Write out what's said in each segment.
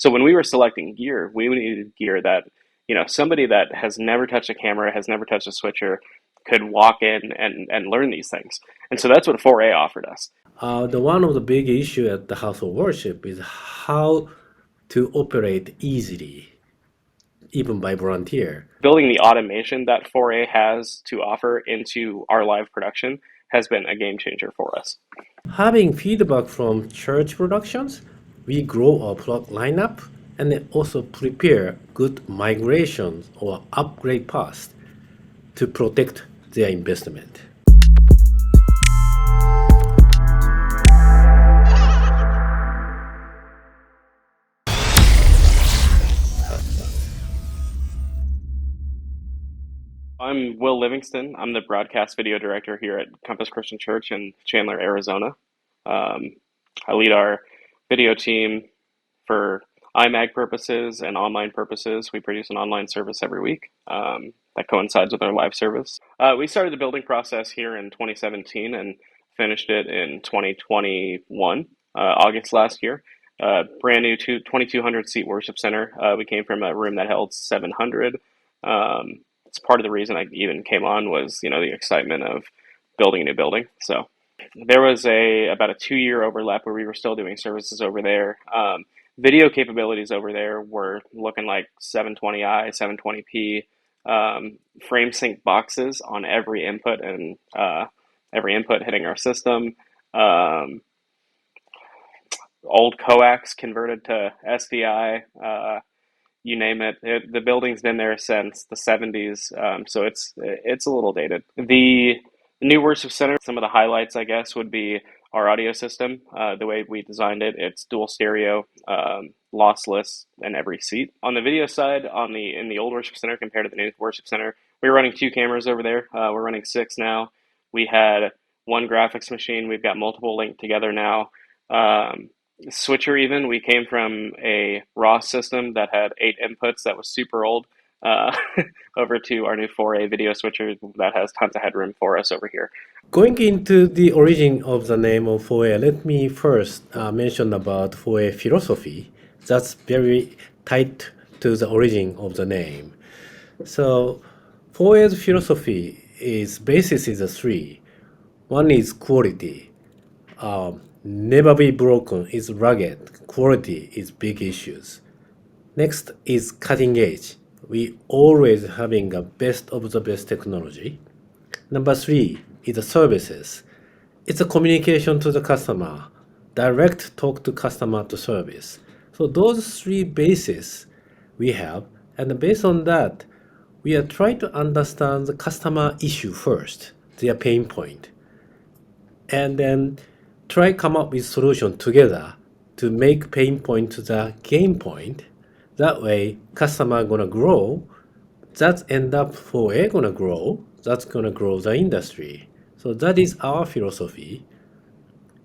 So when we were selecting gear, we needed gear that, somebody that has never touched a camera, has never touched a switcher, could walk in and learn these things. And so that's what 4A offered us. The one of the big issue at the house of worship is how to operate easily, even by volunteer. Building the automation that 4A has to offer into our live production has been a game changer for us. Having feedback from church productions, we grow our product lineup and then also prepare good migrations or upgrade paths to protect their investment. I'm Will Livingston. I'm the broadcast video director here at Compass Christian Church in Chandler, Arizona. Um, I lead our video team for iMag purposes and online purposes. We produce an online service every week that coincides with our live service. We started the building process here in 2017 and finished it in 2021, August last year. Brand new 2,200 seat worship center. We came from a room that held 700. It's part of the reason I even came on was, the excitement of building a new building. So there was about a 2-year overlap where we were still doing services over there. Video capabilities over there were looking like 720i, 720p, frame sync boxes on every input and every input hitting our system. Um, Old coax converted to SDI. You name it. The building's been there since the 70s, so it's a little dated. The new worship center, some of the highlights, I guess, would be our audio system. The way we designed it, it's dual stereo, lossless in every seat. On the video side, in the old worship center compared to the new worship center, we were running 2 cameras over there. We're running 6 now. We had one graphics machine. We've got multiple linked together now. Switcher even, we came from a raw system that had 8 inputs that was super old, uh, over to our new 4A video switcher that has tons of headroom for us over here. Going into the origin of the name of FOR-A, let me first mention about FOR-A philosophy. That's very tied to the origin of the name. So FOR-A's philosophy is basis is a 3. One is quality. Never be broken is rugged. Quality is big issues. Next is cutting edge. We always having a best of the best technology. Number 3 is the services. It's a communication to the customer, direct talk to customer to service. So those 3 bases we have, and based on that, we are trying to understand the customer issue first, their pain point, and then try come up with solution together to make pain point to the gain point. That way, customer gonna grow. That's end up FOR-A gonna grow. That's gonna grow the industry. So that is our philosophy.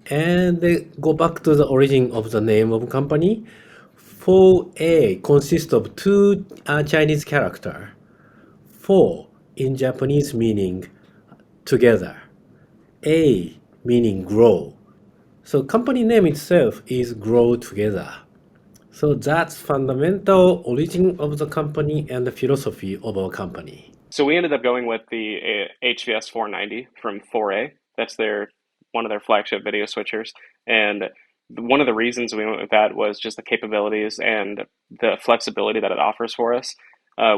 And they go back to the origin of the name of company. FOR-A consists of 2 Chinese character. For in Japanese meaning together. A meaning grow. So company name itself is grow together. So that's fundamental origin of the company and the philosophy of our company. So we ended up going with the HVS-490 from 4A. That's one of their flagship video switchers. And one of the reasons we went with that was just the capabilities and the flexibility that it offers for us.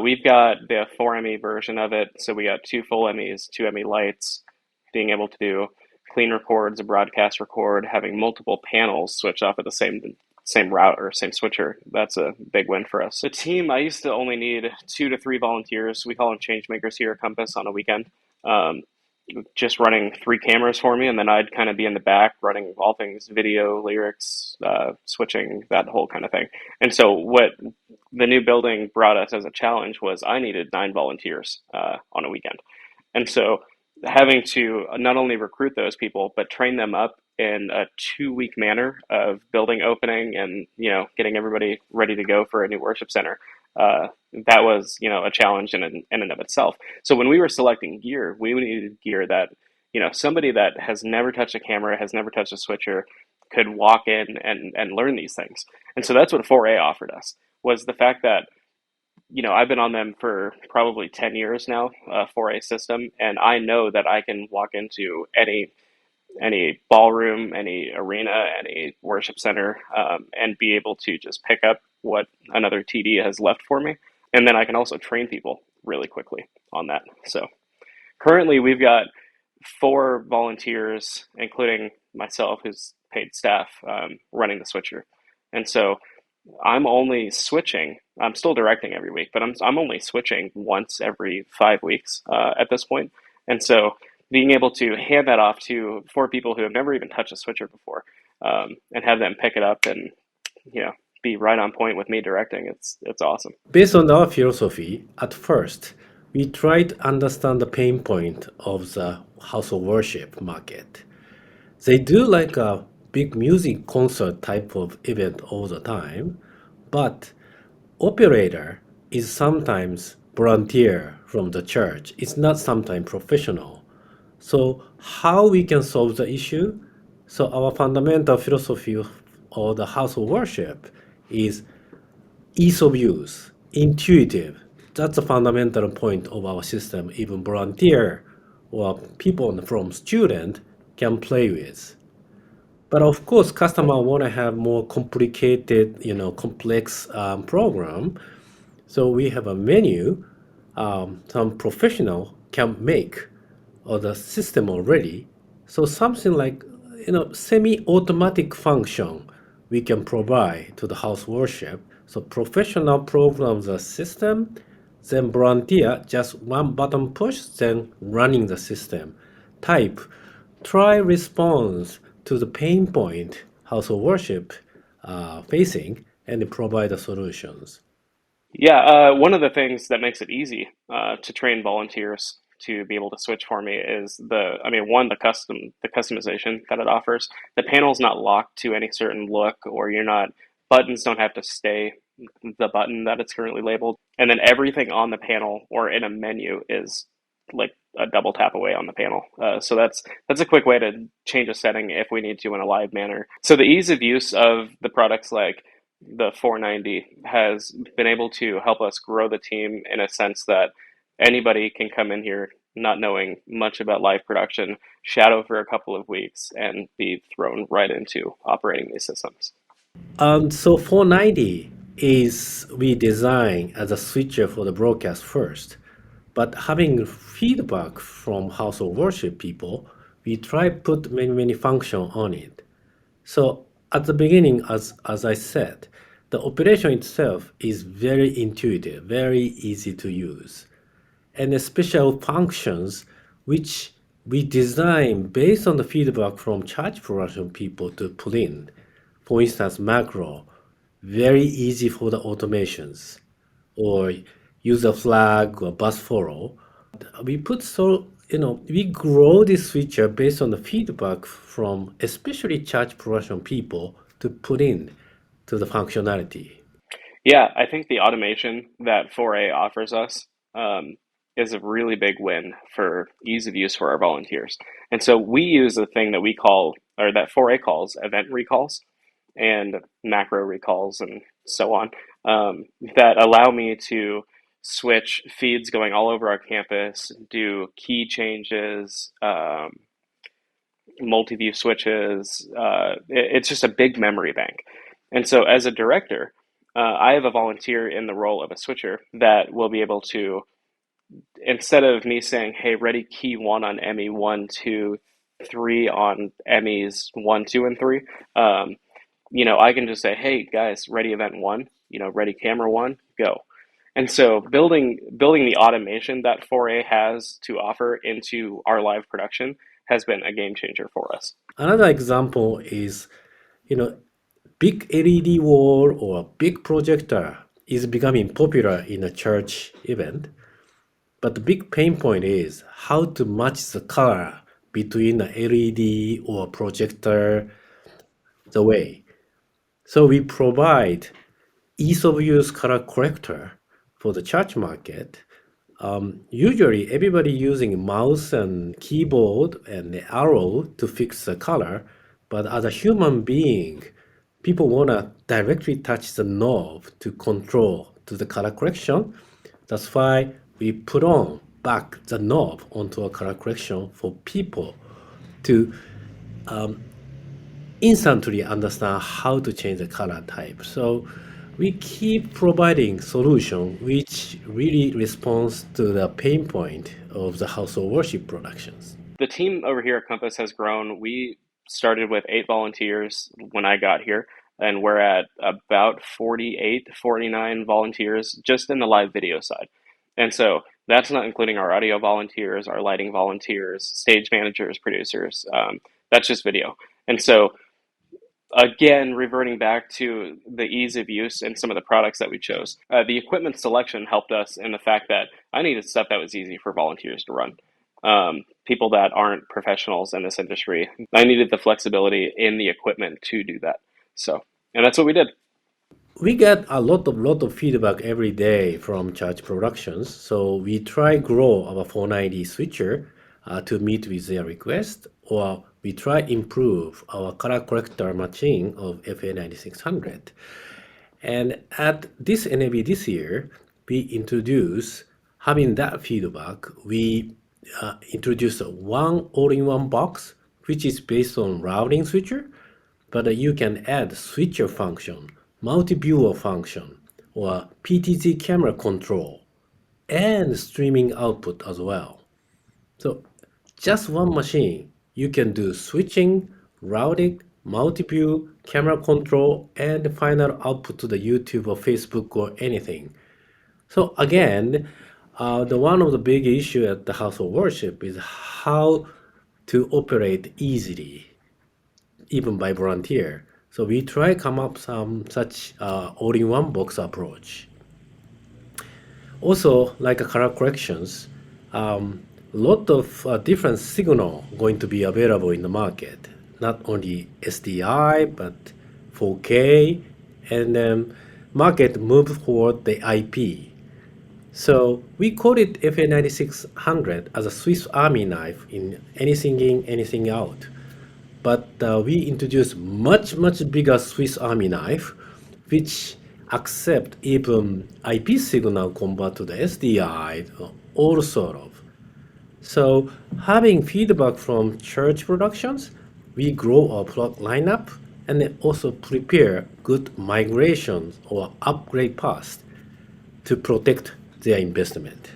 We've got the 4ME version of it, so we got 2 full MEs, 2 ME lights, being able to do clean records, a broadcast record, having multiple panels switch off at the same route or same switcher. That's a big win for us. The team, I used to only need 2 to 3 volunteers. We call them change makers here at Compass on a weekend. Just running 3 cameras for me, and then I'd kind of be in the back running all things video, lyrics, switching, that whole kind of thing. And so what the new building brought us as a challenge was I needed 9 volunteers on a weekend. And so having to not only recruit those people, but train them up in a 2-week manner of building opening and, getting everybody ready to go for a new worship center. That was, a challenge in and of itself. So when we were selecting gear, we needed gear that, somebody that has never touched a camera, has never touched a switcher, could walk in and learn these things. And so that's what 4A offered us, was the fact that, I've been on them for probably 10 years now, 4A system, and I know that I can walk into any ballroom, any arena, any worship center, and be able to just pick up what another TD has left for me. And then I can also train people really quickly on that. So currently, we've got 4 volunteers, including myself, who's paid staff, running the switcher. And so I'm only switching. I'm still directing every week, but I'm only switching once every 5 weeks at this point. And so being able to hand that off to 4 people who have never even touched a switcher before, and have them pick it up and be right on point with me directing, it's awesome. Based on our philosophy, at first, we try to understand the pain point of the house of worship market. They do like a big music concert type of event all the time, but operator is sometimes volunteer from the church. It's not sometimes professional. So how we can solve the issue? So our fundamental philosophy of the house of worship is ease of use, intuitive. That's the fundamental point of our system. Even volunteer or people from student can play with. But of course, customer want to have more complicated, complex program. So we have a menu. Some professional can make or the system already. So something like semi-automatic function we can provide to the house worship. So professional programs the system, then volunteer just one button push, then running the system. Type, try response to the pain point house of worship facing and provide the solutions. Yeah, one of the things that makes it easy to train volunteers to be able to switch for me is the customization that it offers. The panel's not locked to any certain look, or buttons don't have to stay the button that it's currently labeled. And then everything on the panel or in a menu is like a double tap away on the panel. So that's a quick way to change a setting if we need to in a live manner. So the ease of use of the products like the 490 has been able to help us grow the team in a sense that anybody can come in here not knowing much about live production, shadow for a couple of weeks, and be thrown right into operating these systems. So 490 is we design as a switcher for the broadcast first, but having feedback from house of worship people, we try put many function on it. So at the beginning, as I said, the operation itself is very intuitive, very easy to use, and the special functions which we design based on the feedback from church production people to put in. For instance, macro, very easy for the automations, or user flag or bus follow. We put we grow this switcher based on the feedback from especially church production people to put in to the functionality. Yeah, I think the automation that 4A offers us is a really big win for ease of use for our volunteers. And so we use the thing that we call, or that 4A calls, event recalls and macro recalls and so on, that allow me to switch feeds going all over our campus, do key changes, multi-view switches. It's just a big memory bank. And so as a director, I have a volunteer in the role of a switcher that will be able to, instead of me saying, hey, ready key 1 on ME 1, 2, 3 on MEs 1, 2, and 3, I can just say, hey, guys, ready event 1, ready camera 1, go. And so building the automation that 4A has to offer into our live production has been a game changer for us. Another example is, big LED wall or big projector is becoming popular in a church event. But the big pain point is how to match the color between the LED or projector the way. So we provide ease of use color corrector for the church market. Usually everybody using mouse and keyboard and the arrow to fix the color, But as a human being, people want to directly touch the knob to control to the color correction. That's why we put on back the knob onto a color correction for people to instantly understand how to change the color type. So we keep providing solution which really responds to the pain point of the household worship productions. The team over here at Compass has grown. We started with 8 volunteers when I got here, and we're at about 48, 49 volunteers just in the live video side. And so that's not including our audio volunteers, our lighting volunteers, stage managers, producers. That's just video. And so again, reverting back to the ease of use and some of the products that we chose, the equipment selection helped us in the fact that I needed stuff that was easy for volunteers to run. People that aren't professionals in this industry, I needed the flexibility in the equipment to do that. So, and that's what we did. We get a lot of feedback every day from church productions, so we try grow our 490 switcher to meet with their request, or we try improve our color corrector matching of FA9600. And at this NAB this year, we introduce, having that feedback, we introduce a one all-in-one box, which is based on routing switcher, but you can add switcher function, multi-viewer function, or PTZ camera control, and streaming output as well. So just one machine, you can do switching, routing, multi-view, camera control, and final output to the YouTube or Facebook or anything. So again, the one of the big issue at the house of worship is how to operate easily, even by volunteer. So we try come up some such all-in-one box approach. Also, like color corrections, lot of different signal going to be available in the market. Not only SDI, but 4K, and market move toward the IP. So we call it FA9600 as a Swiss Army knife in anything in, anything out. But we introduced much bigger Swiss Army knife, which accept even IP signal convert to the SDI, all sort of. So having feedback from church productions, we grow our product lineup and then also prepare good migration or upgrade paths to protect their investment.